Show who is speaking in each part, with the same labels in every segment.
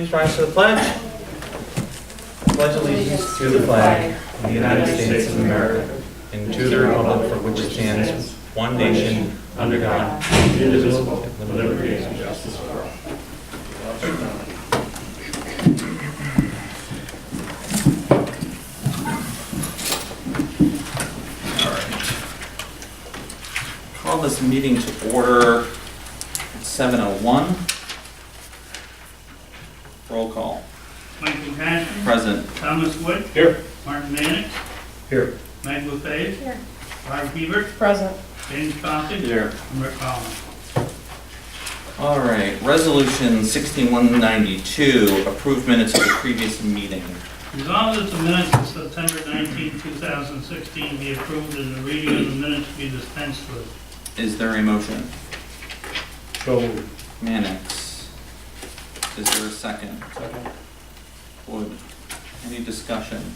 Speaker 1: please rise to the pledge. Pledge allegiance to the flag of the United States of America and to the republic for which it stands, one nation, under God, indivisible, with liberty and justice for all. Call this meeting to order at 7:01. Roll call.
Speaker 2: Michael Cashman.
Speaker 1: Present.
Speaker 2: Thomas Wood.
Speaker 1: Here.
Speaker 2: Martin Mannix.
Speaker 1: Here.
Speaker 2: Meg LaFave.
Speaker 3: Here.
Speaker 2: Barb Hebert.
Speaker 3: Present.
Speaker 2: James Coffey.
Speaker 1: Here.
Speaker 2: And Rick Collins.
Speaker 1: All right, resolution 6192, approved minutes of the previous meeting.
Speaker 2: Resolved that the minutes of September 19, 2016 be approved and the reading of the minutes be dispensed with.
Speaker 1: Is there a motion?
Speaker 4: So moved.
Speaker 1: Mannix. Is there a second?
Speaker 4: Second.
Speaker 1: Wood. Any discussion?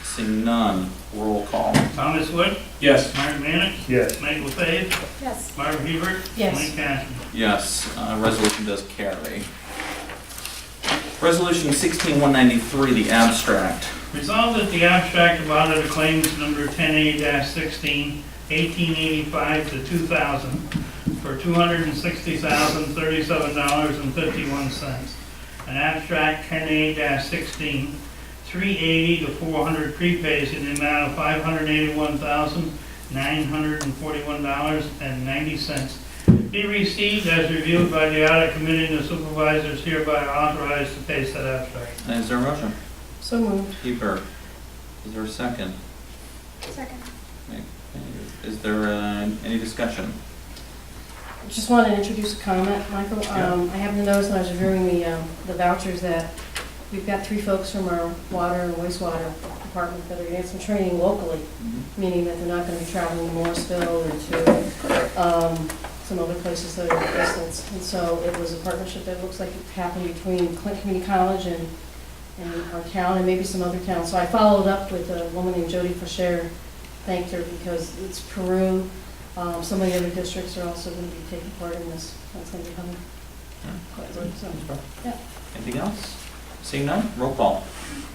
Speaker 1: Seeing none, roll call.
Speaker 2: Thomas Wood.
Speaker 4: Yes.
Speaker 2: Martin Mannix.
Speaker 4: Yes.
Speaker 2: Meg LaFave.
Speaker 3: Yes.
Speaker 2: Barb Hebert.
Speaker 3: Yes.
Speaker 2: Mike Cashman.
Speaker 1: Yes, resolution does carry. Resolution 16193, the abstract.
Speaker 2: Resolved that the abstract of audited claims number 10A-16, 1885 to 2000 for $260,037.51. An abstract 10A-16, 380 to 400 prepays in the amount of $581,941.90 be received as reviewed by the audit committee, and the supervisors hereby authorized to pay said abstract.
Speaker 1: Is there a motion?
Speaker 3: So moved.
Speaker 1: Hebert. Is there a second?
Speaker 3: Second.
Speaker 1: Is there any discussion?
Speaker 3: Just wanted to introduce a comment, Michael. I happened to notice when I was reviewing the vouchers that we've got 3 folks from our water and wastewater department that are getting some training locally, meaning that they're not going to be traveling to Morrisville or to some other places that are at distance. And so it was a partnership that looks like it happened between Clint Community College and our town and maybe some other towns. So I followed up with a woman named Jody Forsher, thanked her because it's Peru. Some of the other districts are also going to be taking part in this. That's going to be coming. So, yeah.
Speaker 1: Anything else? Seeing none, roll call.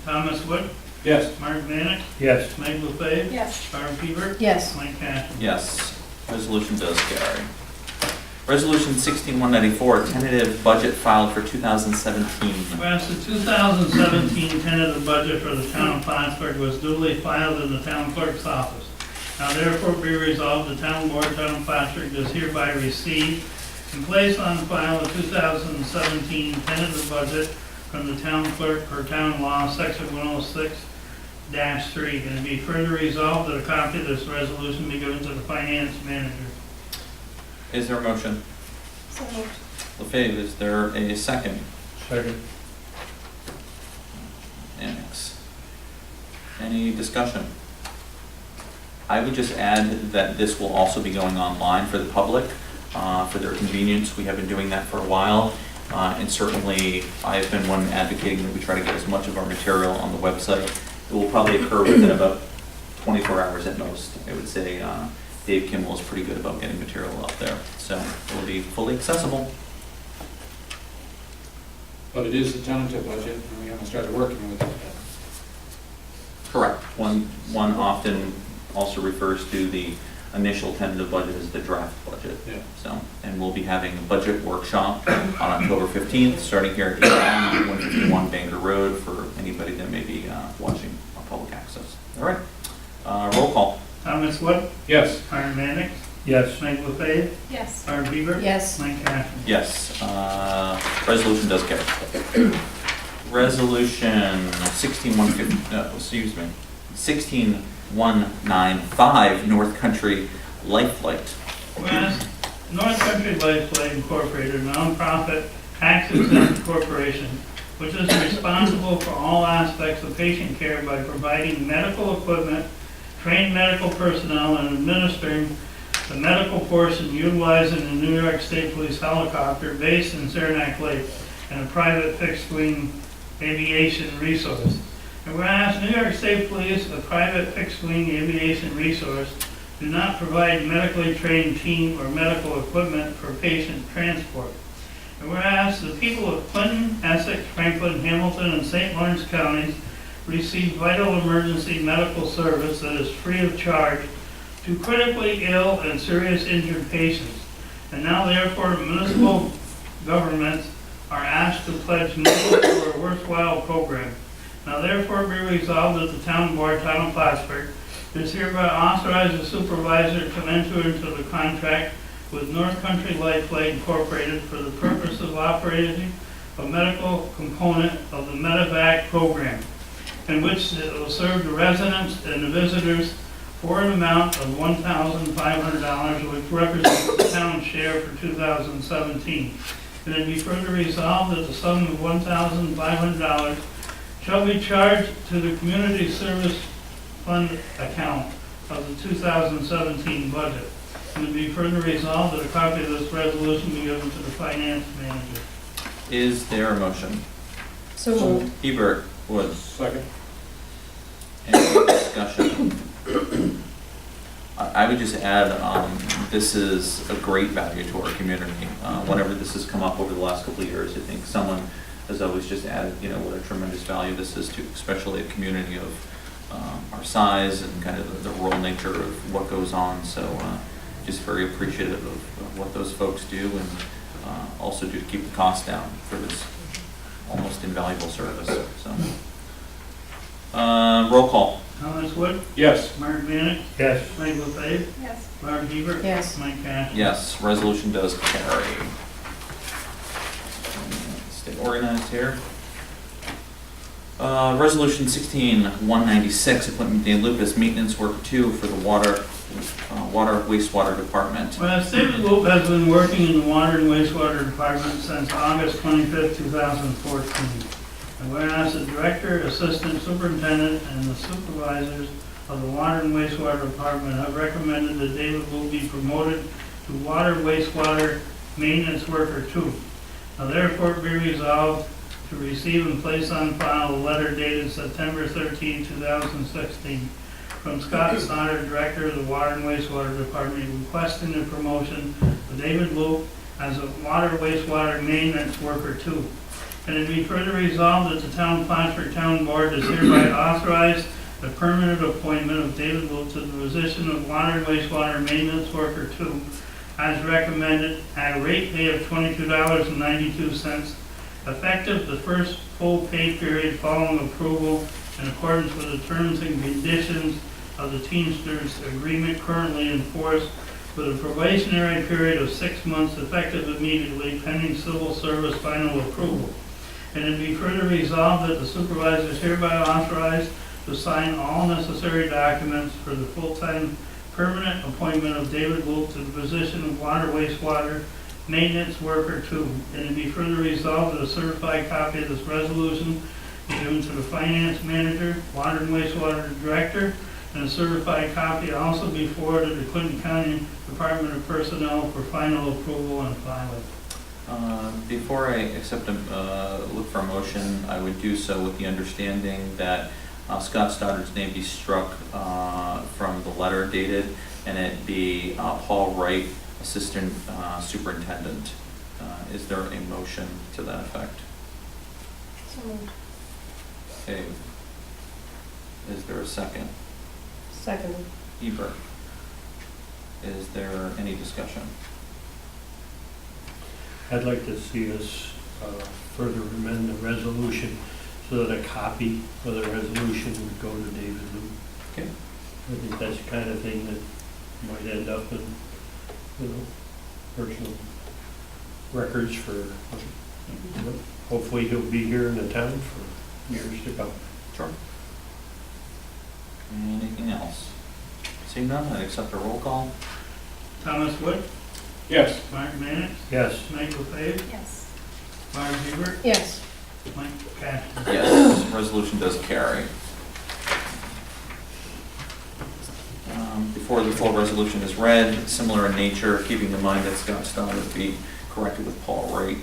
Speaker 2: Thomas Wood.
Speaker 4: Yes.
Speaker 2: Martin Mannix.
Speaker 4: Yes.
Speaker 2: Meg LaFave.
Speaker 3: Yes.
Speaker 2: Barb Hebert.
Speaker 3: Yes.
Speaker 2: Mike Cashman.
Speaker 1: Yes, resolution does carry. Resolution 16194, tentative budget filed for 2017.
Speaker 2: Whereas the 2017 tentative budget for the Town of Plattsburgh was duly filed in the town clerk's office. Now therefore be resolved, the town board, Town of Plattsburgh does hereby receive and place on file the 2017 tentative budget from the town clerk per town law, section 106-3. And it be further resolved that a copy of this resolution be given to the finance manager.
Speaker 1: Is there a motion?
Speaker 3: So moved.
Speaker 1: LaFave, is there a second?
Speaker 4: Second.
Speaker 1: Annex. Any discussion? I would just add that this will also be going online for the public, for their convenience. We have been doing that for a while, and certainly I have been one advocating that we try to get as much of our material on the website. It will probably occur within about 24 hours at most. I would say Dave Kimball is pretty good about getting material out there, so it will be fully accessible.
Speaker 4: But it is the tentative budget, and we haven't started working with it yet.
Speaker 1: Correct. One often also refers to the initial tentative budget as the draft budget.
Speaker 4: Yeah.
Speaker 1: So, and we'll be having a budget workshop on October 15th, starting here at 8 a.m. on 151 Bangor Road for anybody that may be watching on public access. All right. Roll call.
Speaker 2: Thomas Wood.
Speaker 4: Yes.
Speaker 2: Martin Mannix.
Speaker 4: Yes.
Speaker 2: Meg LaFave.
Speaker 3: Yes.
Speaker 2: Barb Hebert.
Speaker 3: Yes.
Speaker 2: Mike Cashman.
Speaker 1: Yes. Resolution does carry. Resolution 16195, North Country Life Flight.
Speaker 2: Whereas North Country Life Flight Incorporated, a nonprofit tax-exempt corporation, which is responsible for all aspects of patient care by providing medical equipment, trained medical personnel, and administering the medical portion utilizing the New York State Police helicopter based in Saranac Lake and a private fixed-wing aviation resource. And whereas New York State Police, a private fixed-wing aviation resource, do not provide medically trained team or medical equipment for patient transport. And whereas the people of Clinton, Essex, Franklin, Hamilton, and St. Lawrence counties receive vital emergency medical service that is free of charge to critically ill and serious injured patients. And now therefore municipal governments are asked to pledge money for a worthwhile program. Now therefore be resolved that the town board, Town of Plattsburgh, is hereby authorized the supervisor to enter into the contract with North Country Life Flight Incorporated for the purpose of operating a medical component of the medevac program, in which it will serve the residents and the visitors for an amount of $1,500, which represents the town's share for 2017. And it be further resolved that the sum of $1,500 shall be charged to the Community Service Fund account of the 2017 budget. And it be further resolved that a copy of this resolution be given to the finance manager.
Speaker 1: Is there a motion?
Speaker 3: So moved.
Speaker 1: Hebert, Woods.
Speaker 4: Second.
Speaker 1: Any discussion? I would just add, this is a great value to our community. Whenever this has come up over the last couple of years, I think someone has always just added, what a tremendous value this is to, especially a community of our size and kind of the rural nature of what goes on. So just very appreciative of what those folks do, and also do to keep the costs down for this almost invaluable service. So, roll call.
Speaker 2: Thomas Wood,
Speaker 4: Yes.
Speaker 2: Mark Manick,
Speaker 4: Yes.
Speaker 2: Mike LaFave,
Speaker 5: Yes.
Speaker 2: Barb Hebert.
Speaker 3: Yes.
Speaker 2: Mike Cash.
Speaker 1: Yes, resolution does carry. Stay organized here. Resolution 16-196, appointment Dane Lucas, maintenance worker 2 for the water wastewater department.
Speaker 2: Well, David Loop has been working in the water and wastewater department since August 25th, 2014. And whereas the director, assistant superintendent, and the supervisors of the water and wastewater department have recommended that David Loop be promoted to water wastewater maintenance worker 2. Now therefore be resolved to receive and place on file a letter dated September 13, 2016 from Scott Snyder, Director of the Water and Wastewater Department, requesting the promotion of David Loop as a water wastewater maintenance worker 2. And it be further resolved that the Town of Plattsburgh Town Board is hereby authorized the permanent appointment of David Loop to the position of water and wastewater maintenance worker 2 as recommended at a rate pay of $22.92, effective the first full pay period following approval in accordance with the terms and conditions of the Teamsters agreement currently in force, with a probationary period of 6 months effective immediately pending civil service final approval. And it be further resolved that the supervisor is hereby authorized to sign all necessary documents for the full-time permanent appointment of David Wolf to the position of water wastewater maintenance worker 2. And it be further resolved that a certified copy of this resolution be given to the finance manager, water and wastewater director, and a certified copy also be forwarded to Clinton County Department of Personnel for final approval and filing.
Speaker 1: Before I accept look for a motion, I would do so with the understanding that Scott Stoddard's name be struck from the letter dated, and it be Paul Wright, Assistant Superintendent. Is there a motion to that effect?
Speaker 3: So moved.
Speaker 1: Okay. Is there a second?
Speaker 3: Second.
Speaker 1: Hebert. Is there any discussion?
Speaker 6: I'd like to see us further amend the resolution so that a copy of the resolution would go to David Lou.
Speaker 1: Okay.
Speaker 6: I think that's the kind of thing that might end up in, personal records for, hopefully he'll be here in the town for years to come.
Speaker 1: Sure. Anything else? Seeing none, I'd accept a roll call.
Speaker 2: Thomas Wood,
Speaker 4: Yes.
Speaker 2: Mark Manick,
Speaker 6: Yes.
Speaker 2: Mike LaFave,
Speaker 5: Yes.
Speaker 2: Barb Hebert,
Speaker 3: Yes.
Speaker 2: Mike Cash.
Speaker 1: Yes, resolution does carry. Before the full resolution is read, similar in nature, keeping in mind that Scott Stoddard be corrected with Paul Wright.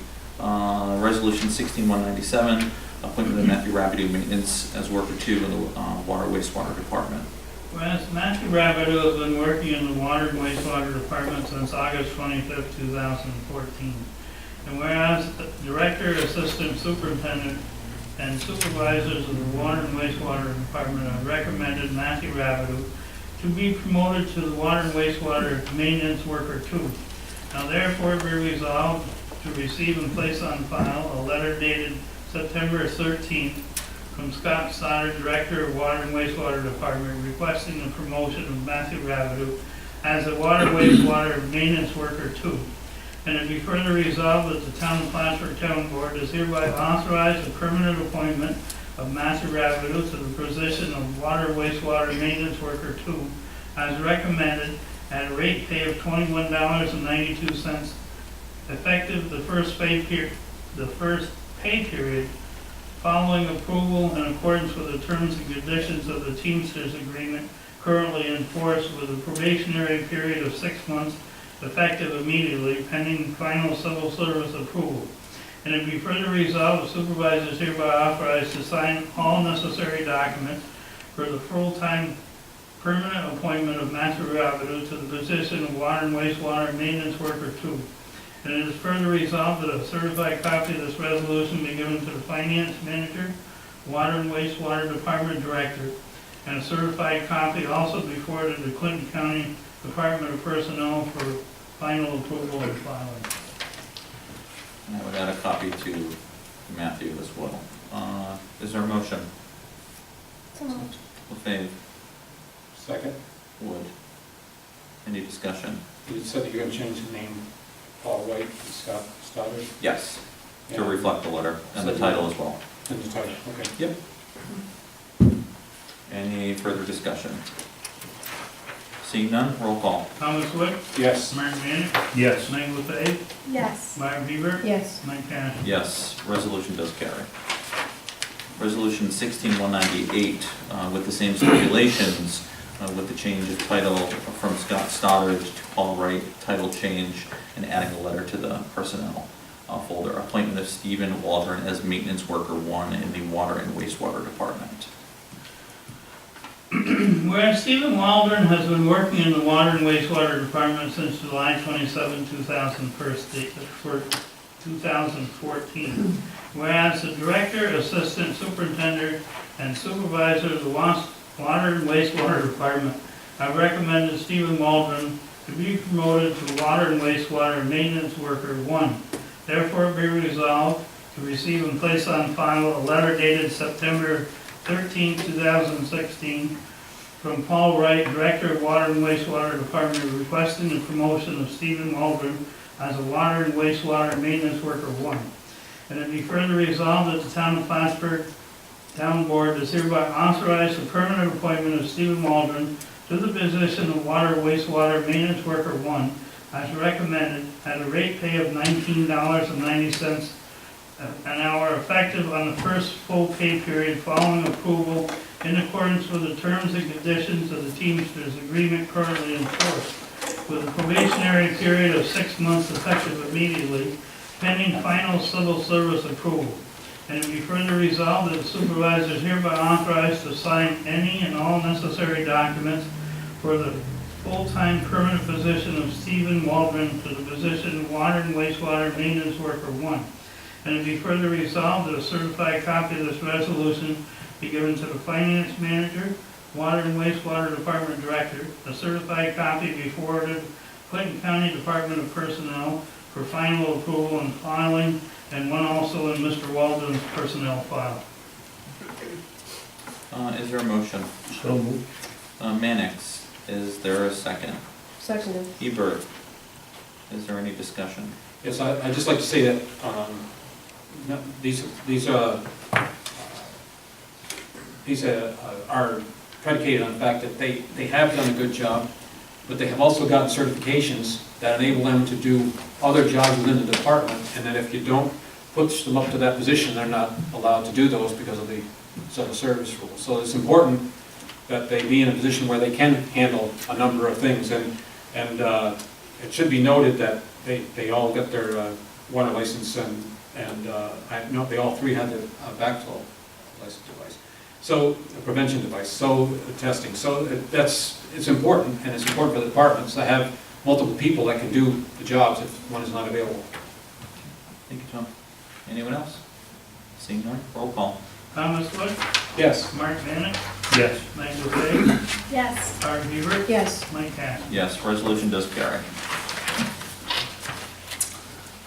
Speaker 1: Resolution 16-197, appointment of Matthew Rabideau, maintenance as worker 2 in the water wastewater department.
Speaker 2: Whereas Matthew Rabideau has been working in the water and wastewater department since August 25th, 2014. And whereas the director, assistant superintendent, and supervisors of the water and wastewater department have recommended Matthew Rabideau to be promoted to the water and wastewater maintenance worker 2. Now therefore be resolved to receive and place on file a letter dated September 13th from Scott Stoddard, Director of Water and Wastewater Department, requesting the promotion of Matthew Rabideau as a water wastewater maintenance worker 2. And it be further resolved that the Town of Plattsburgh Town Board does hereby authorize the permanent appointment of Matthew Rabideau to the position of water wastewater maintenance worker 2 as recommended at a rate pay of $21.92 effective the first pay period following approval in accordance with the terms and conditions of the Teamsters Agreement currently in force with a probationary period of 6 months effective immediately pending final civil service approval. And it be further resolved, the supervisors hereby authorized to sign all necessary documents for the full-time permanent appointment of Matthew Rabideau to the position of water and wastewater maintenance worker 2. And it is further resolved that a certified copy of this resolution be given to the finance manager, water and wastewater department director, and a certified copy also be forwarded to Clinton County Department of Personnel for final approval and filing.
Speaker 1: And I would add a copy to Matthew as well. Is there a motion? LaFave,
Speaker 4: Second,
Speaker 1: Wood. Any discussion?
Speaker 4: you said that you're going to change the name Paul White to Scott Stoddard?
Speaker 1: Yes, to
Speaker 4: Yeah.
Speaker 1: reflect the letter and the title as well.
Speaker 4: And the title, okay.
Speaker 1: Yep. Any further discussion? Seeing none, roll call.
Speaker 2: Thomas Wood,
Speaker 4: Yes.
Speaker 2: Mark Manick,
Speaker 6: Yes.
Speaker 2: Meg LaFave,
Speaker 3: Yes.
Speaker 2: Barb Hebert,
Speaker 3: Yes.
Speaker 2: Mike Cash.
Speaker 1: Yes, resolution does carry. Resolution 16198, with the same stipulations, with the change of title from Scott Stoddard to Paul Wright, title change, and adding a letter to the personnel folder. Appointment of Stephen Waldron as maintenance worker 1 in the water and wastewater department.
Speaker 2: Whereas Stephen Waldron has been working in the water and wastewater department since July 27, 2014. Whereas the director, assistant superintendent, and supervisor of the water and wastewater department have recommended Stephen Waldron to be promoted to water and wastewater maintenance worker 1. Therefore be resolved to receive and place on file a letter dated September 13, 2016, from Paul Wright, Director of Water and Wastewater Department, requesting the promotion of Stephen Waldron as a water and wastewater maintenance worker 1. And it be further resolved that the Town of Plattsburgh Town Board does hereby authorize the permanent appointment of Stephen Waldron to the position of water and wastewater maintenance worker 1, as recommended at a rate pay of $19.90 an hour effective on the first full pay period following approval in accordance with the terms and conditions of the Teamsters Agreement currently in force, with a probationary period of 6 months effective immediately, pending final civil service approval. And it be further resolved that the supervisors hereby authorized to sign any and all necessary documents for the full-time permanent position of Stephen Waldron to the position of water and wastewater maintenance worker 1. And it be further resolved that a certified copy of this resolution be given to the finance manager, water and wastewater department director, a certified copy be forwarded to Clinton County Department of Personnel for final approval and filing, and one also in Mr. Waldron's personnel file.
Speaker 1: Is there a motion?
Speaker 6: So moved.
Speaker 1: Mannix, is there a second?
Speaker 3: Seconded.
Speaker 1: Hebert, is there any discussion?
Speaker 4: Yes, I'd just like to say that these are predicated on the fact that they have done a good job, but they have also gotten certifications that enable them to do other jobs within the department, and that if you don't push them up to that position, they're not allowed to do those because of the civil service rules. So it's important that they be in a position where they can handle a number of things, and it should be noted that they all got their water license, and I know they all three had their backflow license device, so a prevention device, so testing. So it's important, and it's important for the departments to have multiple people that can do the jobs if one is not available.
Speaker 1: Thank you, Tom. Anyone else? Seeing none, roll call.
Speaker 2: Thomas Wood,
Speaker 4: Yes.
Speaker 2: Mark Vanek,
Speaker 6: Yes.
Speaker 2: Meg Legg,
Speaker 5: Yes.
Speaker 2: Art Hebert,
Speaker 3: Yes.
Speaker 2: Mike Hack.
Speaker 1: Yes, resolution does carry.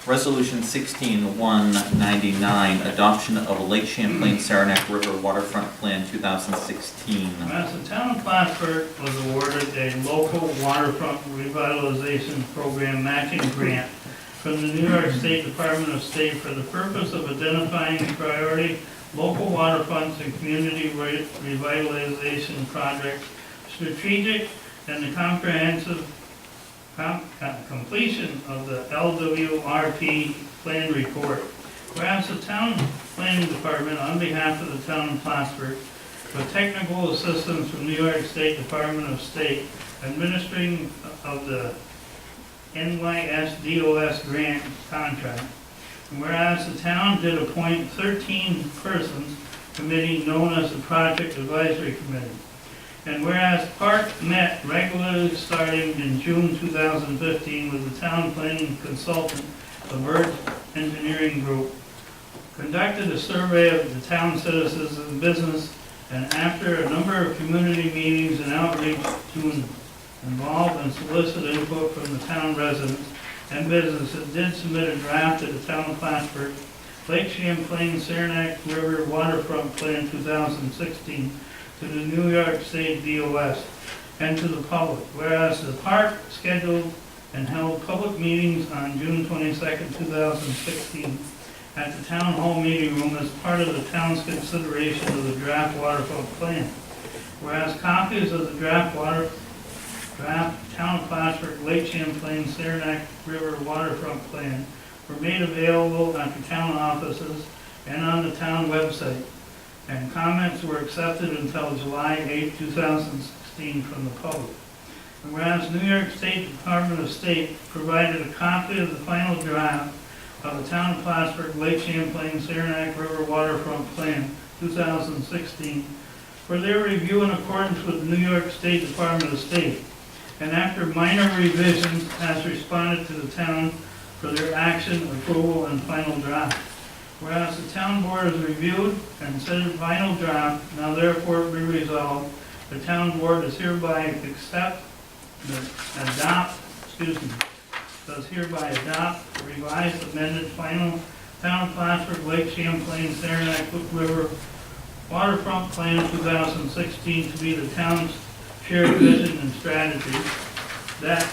Speaker 1: Resolution 16-199, adoption of Lake Champlain Saranac River Waterfront Plan 2016.
Speaker 2: Whereas the town of Plattsburgh was awarded a local waterfront revitalization program matching grant from the New York State Department of State for the purpose of identifying priority local waterfronts and community revitalization projects, strategic and the comprehensive completion of the LWRP plan report. Whereas the town planning department, on behalf of the town of Plattsburgh, with technical assistance from New York State Department of State, administering of the NYSDOS grant contract. And whereas the town did appoint 13 persons committee known as the Project Advisory Committee. And whereas Park met regularly starting in June 2015 with the town planning consultant, the Bird Engineering Group, conducted a survey of the town citizens and business, and after a number of community meetings and outreach to involve and solicit input from the town residents and businesses, did submit a draft of the town of Plattsburgh Lake Champlain Saranac River Waterfront Plan 2016 to the New York State DOS and to the public. Whereas the park scheduled and held public meetings on June 22nd, 2016 at the town hall meeting room as part of the town's consideration of the draft waterfront plan. Whereas copies of the draft Town of Plattsburgh Lake Champlain Saranac River Waterfront Plan were made available at the town offices and on the town website, and comments were accepted until July 8, 2016 from the public. And whereas New York State Department of State provided a copy of the final draft of the Town of Plattsburgh Lake Champlain Saranac River Waterfront Plan 2016 for their review in accordance with the New York State Department of State, and after minor revisions has responded to the town for their action, approval, and final draft. Whereas the town board has reviewed and sent a final draft, now therefore be resolved, the town board is hereby does hereby adopt the revised amended final Town of Plattsburgh Lake Champlain Saranac River Waterfront Plan 2016 to be the town's shared vision and strategy that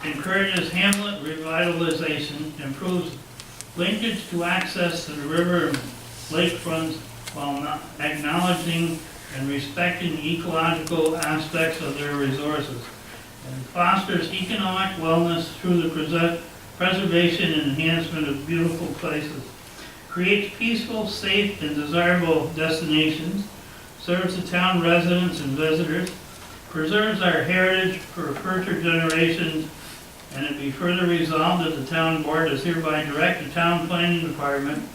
Speaker 2: encourages hamlet revitalization, improves linkage to access to the river and lakefronts while not acknowledging and respecting the ecological aspects of their resources, and fosters economic wellness through the preservation and enhancement of beautiful places, creates peaceful, safe, and desirable destinations, serves the town residents and visitors, preserves our heritage for future generations, and it be further resolved that the town board does hereby direct the town planning department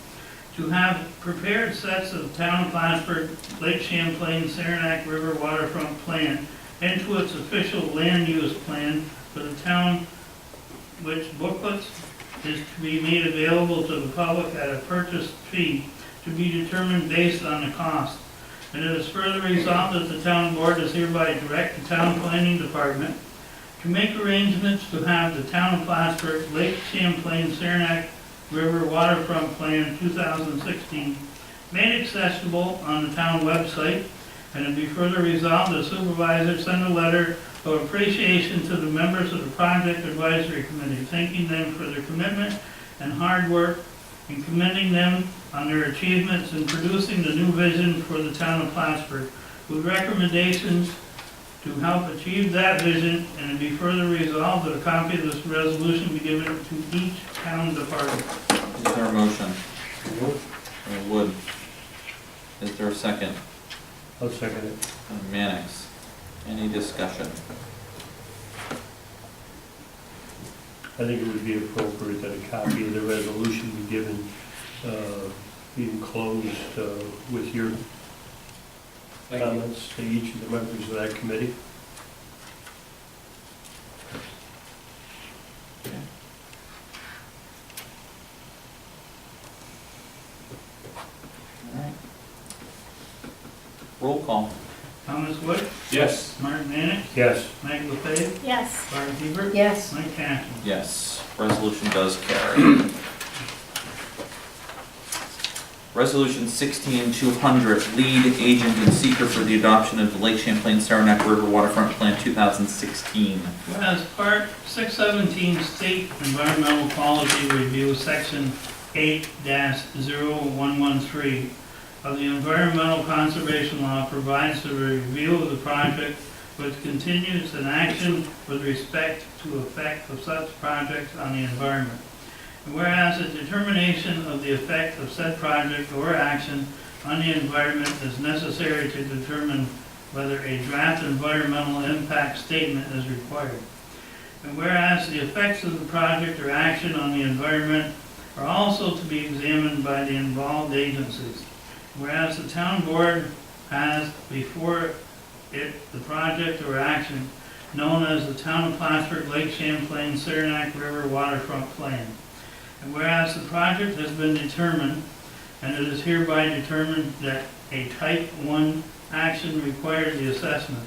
Speaker 2: to have prepared sets of Town of Plattsburgh Lake Champlain Saranac River Waterfront Plan into its official land use plan for the town, which booklets is to be made available to the public at a purchase fee to be determined based on the cost. And it is further resolved that the town board does hereby direct the town planning department to make arrangements to have the Town of Plattsburgh Lake Champlain Saranac River Waterfront Plan 2016 made accessible on the town website, and it be further resolved the supervisor send a letter of appreciation to the members of the Project Advisory Committee, thanking them for their commitment and hard work and commending them on their achievements in producing the new vision for the Town of Plattsburgh, with recommendations to help achieve that vision, and it be further resolved that a copy of this resolution be given to each town department.
Speaker 1: Is there a motion? Wood. Is there a second?
Speaker 6: I'll second it.
Speaker 1: Mannix. Any discussion?
Speaker 6: I think it would be appropriate that a copy of the resolution be given, be enclosed with your
Speaker 4: Thank you.
Speaker 6: comments to each of the members of that committee.
Speaker 1: Roll call.
Speaker 2: Thomas Wood,
Speaker 4: Yes.
Speaker 2: Martin Manick,
Speaker 6: Yes.
Speaker 2: Meg LaFave,
Speaker 5: Yes.
Speaker 2: Barb Hebert,
Speaker 3: Yes.
Speaker 2: Mike Cashman.
Speaker 1: Yes, resolution does carry. Resolution 16-200, lead agent and seeker for the adoption of the Lake Champlain Saranac River Waterfront Plan 2016.
Speaker 2: Whereas Part 617 State Environmental Quality Review, Section 8-0113 of the Environmental Conservation Law provides the review of the project which continues an action with respect to effect of such projects on the environment. And whereas a determination of the effect of said project or action on the environment is necessary to determine whether a draft environmental impact statement is required. And whereas the effects of the project or action on the environment are also to be examined by the involved agencies. Whereas the town board has before it the project or action known as the Town of Plattsburgh Lake Champlain Saranac River Waterfront Plan. And whereas the project has been determined, and it is hereby determined that a type 1 action requires the assessment,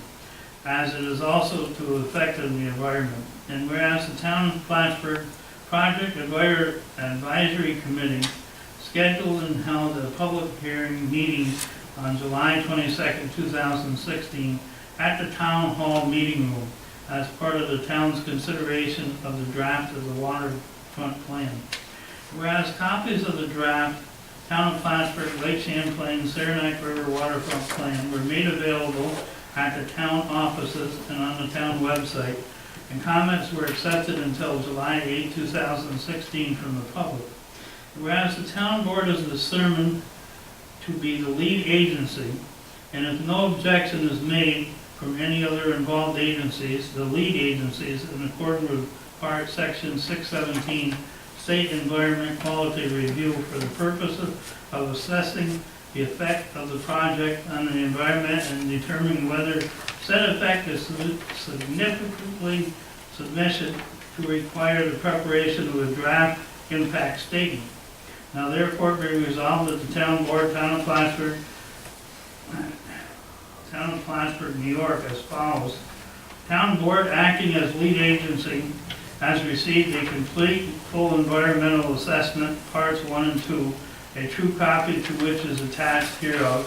Speaker 2: as it is also to affect the environment. And whereas the Town of Plattsburgh Project Advisory Committee scheduled and held a public hearing meeting on July 22nd, 2016 at the Town Hall Meeting Room as part of the town's consideration of the draft of the waterfront plan. Whereas copies of the draft Town of Plattsburgh Lake Champlain Saranac River Waterfront Plan were made available at the town offices and on the town website, and comments were accepted until July 8, 2016 from the public. Whereas the town board is determined to be the lead agency, and if no objection is made from any other involved agencies, the lead agencies, in accordance with Part Section 617, State Environment Quality Review, for the purpose of assessing the effect of the project on the environment and determining whether said effect is significantly sufficient to require the preparation of a draft impact statement. Now therefore be resolved that the town board, Town of Plattsburgh, New York, as follows. Town board, acting as lead agency, has received a complete, full environmental assessment, parts 1 and 2, a true copy to which is attached hereof.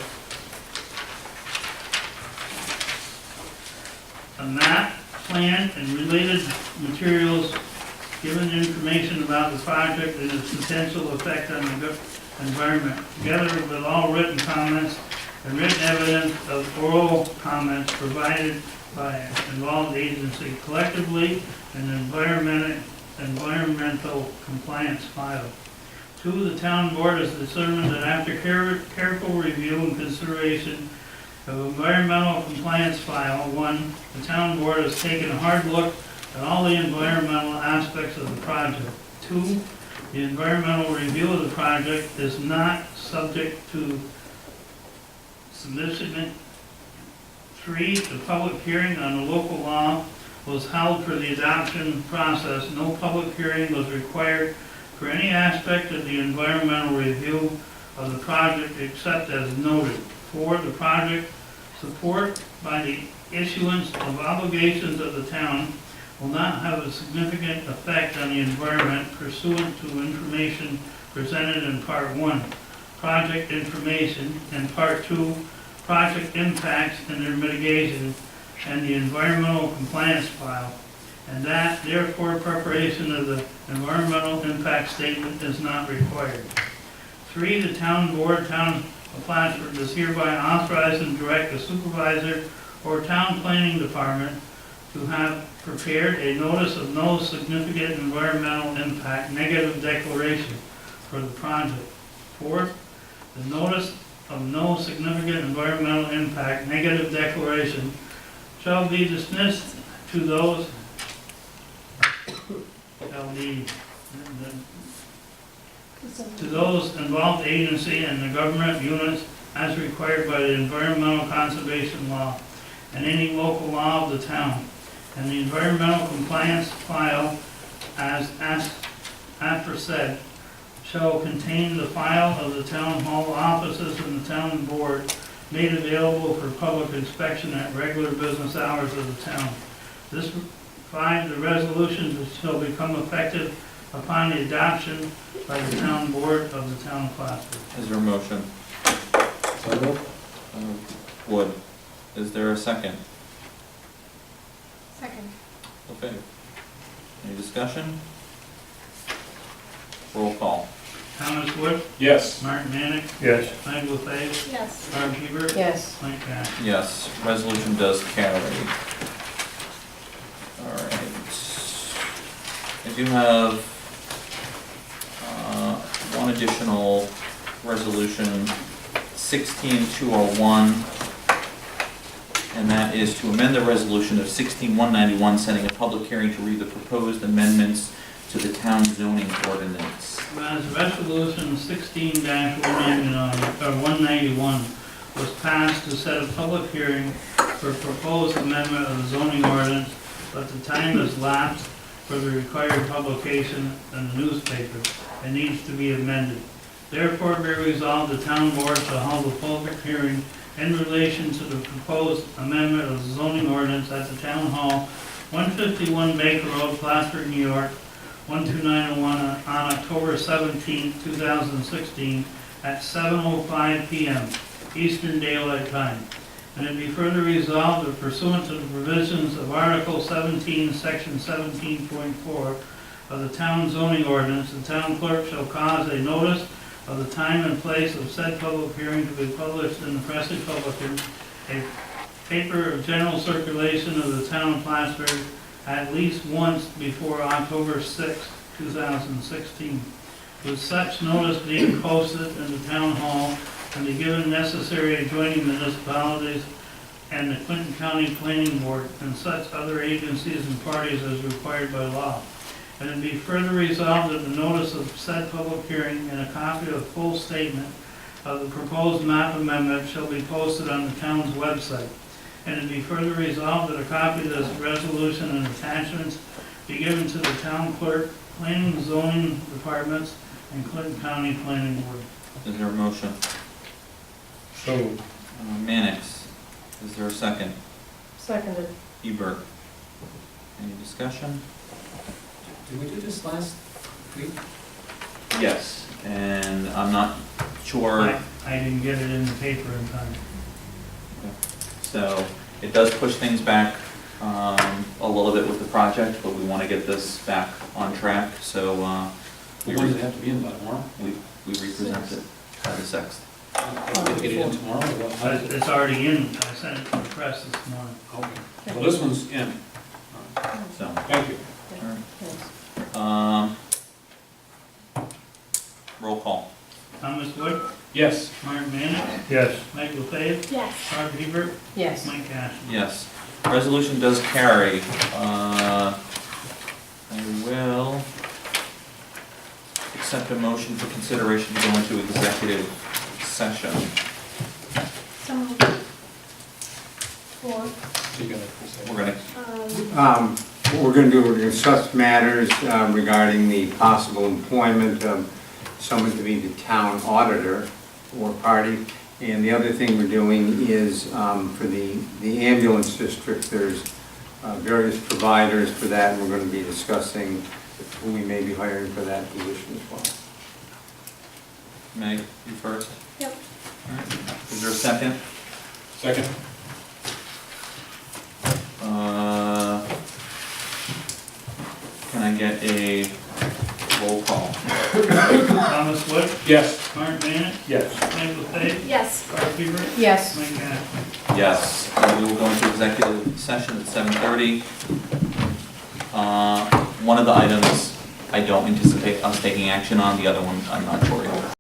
Speaker 2: A map, plan, and related materials given information about the project and its potential effect on the environment, together with all written comments and written evidence of oral comments provided by involved agency, collectively an environmental compliance file. 2, the town board has determined that after careful review and consideration of environmental compliance file, 1, the town board has taken a hard look at all the environmental aspects of the project. 2, the environmental review of the project is not subject to submission. 3, the public hearing on the local law was held for the adoption process. No public hearing was required for any aspect of the environmental review of the project except as noted. 4, the project support by the issuance of obligations of the town will not have a significant effect on the environment pursuant to information presented in Part 1, project information, and Part 2, project impacts and their mitigation, and the environmental compliance file, and that therefore preparation of the environmental impact statement is not required. 3, the town board, Town of Plattsburgh, is hereby authorized and direct the supervisor or town planning department to have prepared a notice of no significant environmental impact negative declaration for the project. 4, the notice of no significant environmental impact negative declaration shall be dismissed to those involved agency and the government units as required by the environmental conservation law and any local law of the town. And the environmental compliance file, as aforesaid, shall contain the file of the town hall offices and the town board made available for public inspection at regular business hours of the town. This 5, the resolution shall become effective upon the adoption by the town board of the town of Plattsburgh.
Speaker 1: Is there a motion?
Speaker 4: So moved.
Speaker 1: Wood. Is there a second?
Speaker 3: Second.
Speaker 1: Okay. Any discussion? Roll call.
Speaker 2: Thomas Wood,
Speaker 4: Yes.
Speaker 2: Martin Manick,
Speaker 6: Yes.
Speaker 2: Meg LaFave,
Speaker 3: Yes.
Speaker 2: Barb Hebert,
Speaker 3: Yes.
Speaker 2: Mike Cash.
Speaker 1: Yes, resolution does carry. All right. I do have one additional resolution, 16201, and that is to amend the resolution of 16191, setting a public hearing to read the proposed amendments to the town zoning ordinance.
Speaker 2: Whereas resolution 16-191 was passed to set a public hearing for proposed amendment of the zoning ordinance, but the time has lapsed for the required publication in the newspaper and needs to be amended. Therefore, be resolved, the town board shall hold a public hearing in relation to the proposed amendment of the zoning ordinance at the town hall, 151 Baker Road, Plattsburgh, New York, 12901 on October 17, 2016 at 7:05 p.m. Eastern Daylight Time. And it be further resolved that pursuant to the provisions of Article 17, Section 17.4 of the town zoning ordinance, the town clerk shall cause a notice of the time and place of said public hearing to be published in the Press Republican, a paper of general circulation of the town of Plattsburgh, at least once before October 6, 2016, with such notice being posted in the town hall and be given necessary adjoining municipalities and the Clinton County Planning Board and such other agencies and parties as required by law. And it be further resolved that the notice of said public hearing and a copy of full statement of the proposed map amendment shall be posted on the town's website. And it be further resolved that a copy of this resolution and attachments be given to the town clerk, planning and zoning departments, and Clinton County Planning Board.
Speaker 1: Is there a motion?
Speaker 6: So,
Speaker 1: Mannix. Is there a second?
Speaker 3: Seconded.
Speaker 1: Hebert. Any discussion?
Speaker 4: Did we do this last week?
Speaker 1: Yes. And I'm not sure,
Speaker 2: I didn't get it in the paper in time.
Speaker 1: so it does push things back a little bit with the project, but we want to get this back on track, so
Speaker 4: When does it have to be in by tomorrow?
Speaker 1: we represent it by the 6th.
Speaker 4: Did we get it in tomorrow or what? How did it-
Speaker 2: It's already in, I sent it to the press this morning.
Speaker 4: Okay. Well, this one's in.
Speaker 1: So,
Speaker 4: Thank you.
Speaker 3: Yes.
Speaker 1: Roll call.
Speaker 2: Thomas Wood,
Speaker 4: Yes.
Speaker 2: Martin Manick,
Speaker 6: yes.
Speaker 2: Mike LaFave,
Speaker 3: Yes.
Speaker 2: Barb Hebert,
Speaker 3: Yes.
Speaker 2: Mike Cash.
Speaker 1: Yes. Resolution does carry. I will accept a motion for consideration to go into executive session.
Speaker 4: You got it.
Speaker 1: We're gonna,
Speaker 5: What we're going to do, we're going to discuss matters regarding the possible employment of someone to be the town auditor or party. And the other thing we're doing is for the ambulance district, there's various providers for that, and we're going to be discussing who we may be hiring for that position as well.
Speaker 1: Meg, you first?
Speaker 3: Yep.
Speaker 1: All right. Is there a second?
Speaker 4: Second?
Speaker 1: Can I get a roll call?
Speaker 2: Thomas Wood,
Speaker 4: Yes.
Speaker 2: Martin Manick,
Speaker 6: Yes.
Speaker 2: Mike LaFave,
Speaker 3: Yes.
Speaker 2: Barb Hebert,
Speaker 3: Yes.
Speaker 2: Mike Cash.
Speaker 1: Yes. We will go into executive session at 7:30. One of the items I don't anticipate us taking action on, the other one I'm not sure yet.